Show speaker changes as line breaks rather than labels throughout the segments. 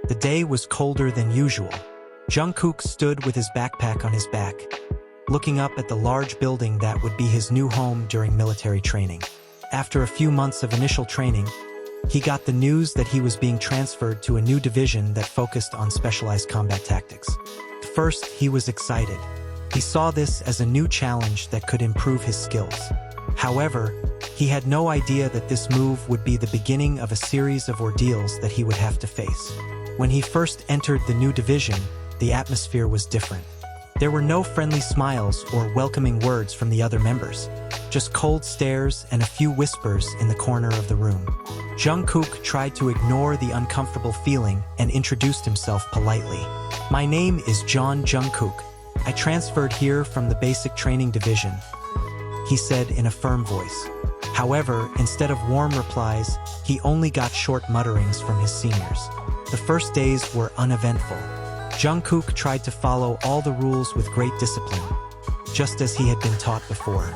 The day was colder than usual. Jungkook stood with his backpack on his back, looking up at the large building that would be his new home during military training. After a few months of initial training, he got the news that he was being transferred to a new division that focused on specialized combat tactics. At first, he was excited. He saw this as a new challenge that could improve his skills. However, he had no idea that this move would be the beginning of a series of ordeals that he would have to face. When he first entered the new division, the atmosphere was different. There were no friendly smiles or welcoming words from the other members, just cold stares and a few whispers in the corner of the room. Jungkook tried to ignore the uncomfortable feeling and introduced himself politely. "My name is John Jungkook. I transferred here from the basic training division," he said in a firm voice. However, instead of warm replies, he only got short mutterings from his seniors. The first days were uneventful. Jungkook tried to follow all the rules with great discipline, just as he had been taught before.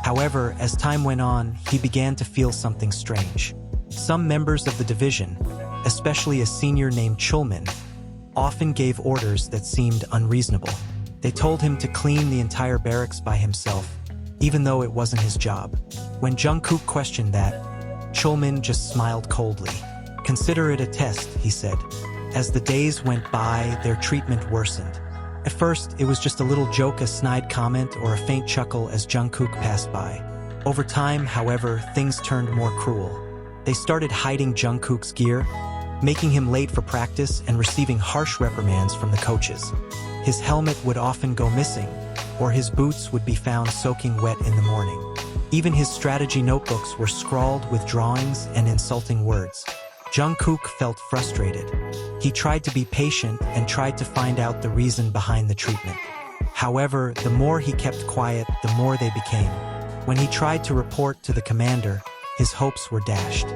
However, as time went on, he began to feel something strange. Some members of the division, especially a senior named Chulman, often gave orders that seemed unreasonable. They told him to clean the entire barracks by himself, even though it wasn't his job. When Jungkook questioned that, Chulman just smiled coldly. "Consider it a test," he said. As the days went by, their treatment worsened. At first, it was just a little joke, a snide comment, or a faint chuckle as Jungkook passed by. Over time, however, things turned more cruel. They started hiding Jungkook's gear, making him late for practice and receiving harsh reprimands from the coaches. His helmet would often go missing, or his boots would be found soaking wet in the morning. Even his strategy notebooks were scrawled with drawings and insulting words. Jungkook felt frustrated. He tried to be patient and tried to find out the reason behind the treatment. However, the more he kept quiet, the more they became. When he tried to report to the commander, his hopes were dashed.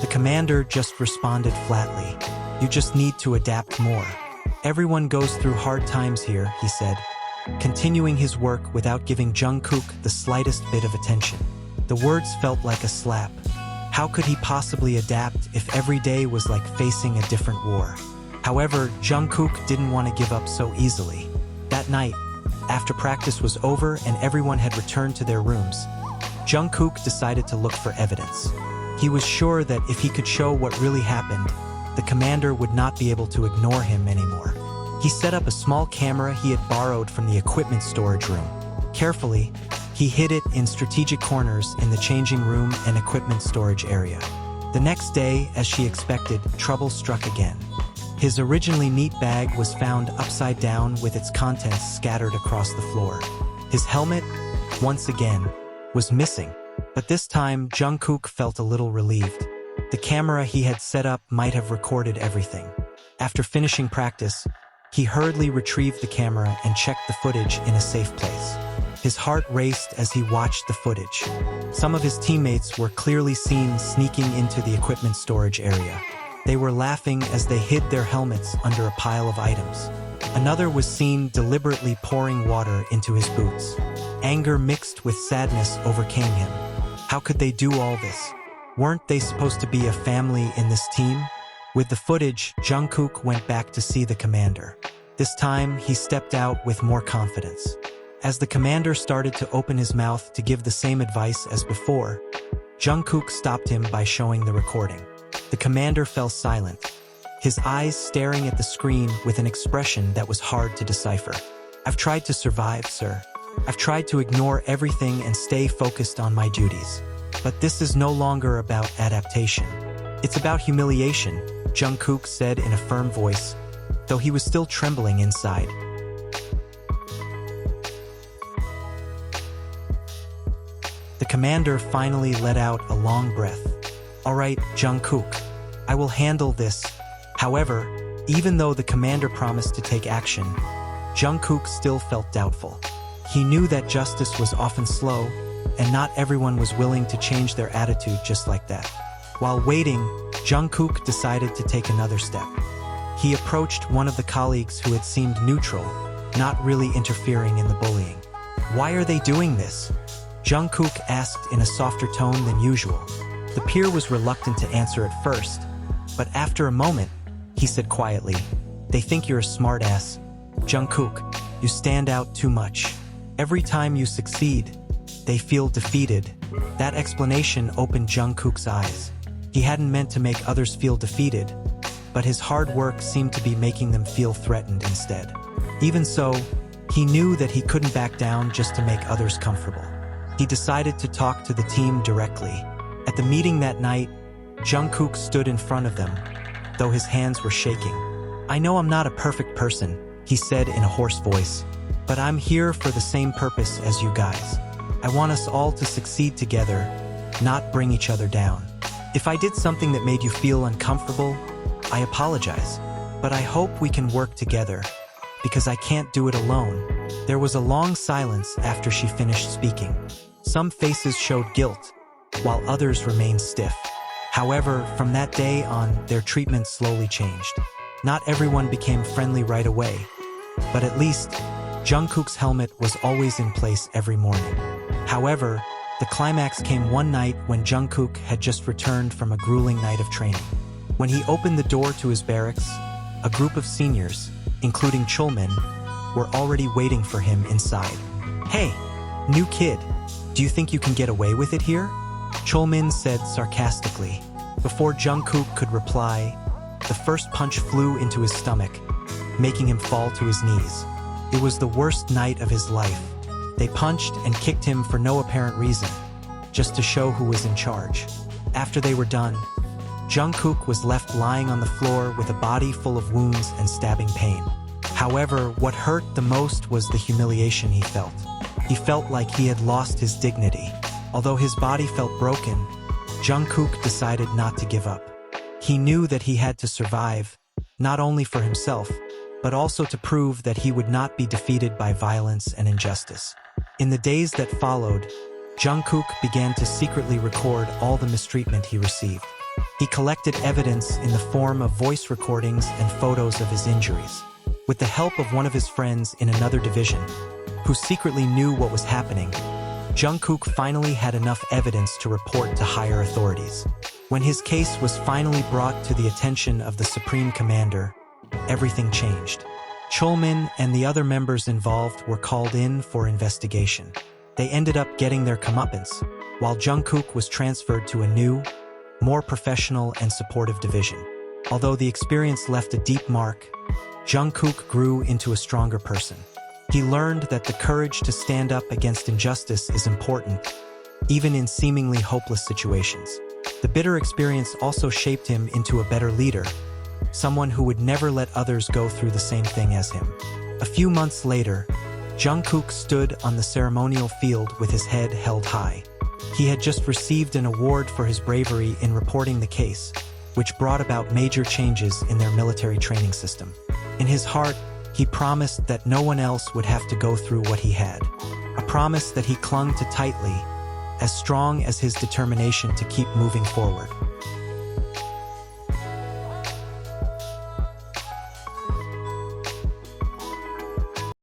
The commander just responded flatly, "You just need to adapt more. Everyone goes through hard times here," he said, continuing his work without giving Jungkook the slightest bit of attention. The words felt like a slap. How could he possibly adapt if every day was like facing a different war? However, Jungkook didn't want to give up so easily. That night, after practice was over and everyone had returned to their rooms, Jungkook decided to look for evidence. He was sure that if he could show what really happened, the commander would not be able to ignore him anymore. He set up a small camera he had borrowed from the equipment storage room. Carefully, he hid it in strategic corners in the changing room and equipment storage area. The next day, as she expected, trouble struck again. His originally neat bag was found upside down with its contents scattered across the floor. His helmet, once again, was missing, but this time Jungkook felt a little relieved. The camera he had set up might have recorded everything. After finishing practice, he hurriedly retrieved the camera and checked the footage in a safe place. His heart raced as he watched the footage. Some of his teammates were clearly seen sneaking into the equipment storage area. They were laughing as they hid their helmets under a pile of items. Another was seen deliberately pouring water into his boots. Anger mixed with sadness overcame him. How could they do all this? Weren't they supposed to be a family in this team? With the footage, Jungkook went back to see the commander. This time, he stepped out with more confidence. As the commander started to open his mouth to give the same advice as before, Jungkook stopped him by showing the recording. The commander fell silent, his eyes staring at the screen with an expression that was hard to decipher. "I've tried to survive, sir. I've tried to ignore everything and stay focused on my duties. But this is no longer about adaptation. It's about humiliation," Jungkook said in a firm voice, though he was still trembling inside. The commander finally let out a long breath. "All right, Jungkook, I will handle this." However, even though the commander promised to take action, Jungkook still felt doubtful. He knew that justice was often slow, and not everyone was willing to change their attitude just like that. While waiting, Jungkook decided to take another step. He approached one of the colleagues who had seemed neutral, not really interfering in the bullying. "Why are they doing this?" Jungkook asked in a softer tone than usual. The peer was reluctant to answer at first, but after a moment, he said quietly. "They think you're a smartass. Jungkook, you stand out too much. Every time you succeed, they feel defeated." That explanation opened Jungkook's eyes. He hadn't meant to make others feel defeated, but his hard work seemed to be making them feel threatened instead. Even so, he knew that he couldn't back down just to make others comfortable. He decided to talk to the team directly. At the meeting that night, Jungkook stood in front of them, though his hands were shaking. "I know I'm not a perfect person," he said in a hoarse voice, "but I'm here for the same purpose as you guys. I want us all to succeed together, not bring each other down. If I did something that made you feel uncomfortable, I apologize, but I hope we can work together, because I can't do it alone." There was a long silence after she finished speaking. Some faces showed guilt, while others remained stiff. However, from that day on, their treatment slowly changed. Not everyone became friendly right away, but at least Jungkook's helmet was always in place every morning. However, the climax came one night when Jungkook had just returned from a grueling night of training. When he opened the door to his barracks, a group of seniors, including Chulmin, were already waiting for him inside. "Hey, new kid, do you think you can get away with it here?" Chulmin said sarcastically. Before Jungkook could reply, the first punch flew into his stomach, making him fall to his knees. It was the worst night of his life. They punched and kicked him for no apparent reason, just to show who was in charge. After they were done, Jungkook was left lying on the floor with a body full of wounds and stabbing pain. However, what hurt the most was the humiliation he felt. He felt like he had lost his dignity. Although his body felt broken, Jungkook decided not to give up. He knew that he had to survive, not only for himself, but also to prove that he would not be defeated by violence and injustice. In the days that followed, Jungkook began to secretly record all the mistreatment he received. He collected evidence in the form of voice recordings and photos of his injuries. With the help of one of his friends in another division, who secretly knew what was happening, Jungkook finally had enough evidence to report to higher authorities. When his case was finally brought to the attention of the Supreme Commander, everything changed. Chulmin and the other members involved were called in for investigation. They ended up getting their comeuppance, while Jungkook was transferred to a new, more professional and supportive division. Although the experience left a deep mark, Jungkook grew into a stronger person. He learned that the courage to stand up against injustice is important, even in seemingly hopeless situations. The bitter experience also shaped him into a better leader, someone who would never let others go through the same thing as him. A few months later, Jungkook stood on the ceremonial field with his head held high. He had just received an award for his bravery in reporting the case, which brought about major changes in their military training system. In his heart, he promised that no one else would have to go through what he had. A promise that he clung to tightly, as strong as his determination to keep moving forward.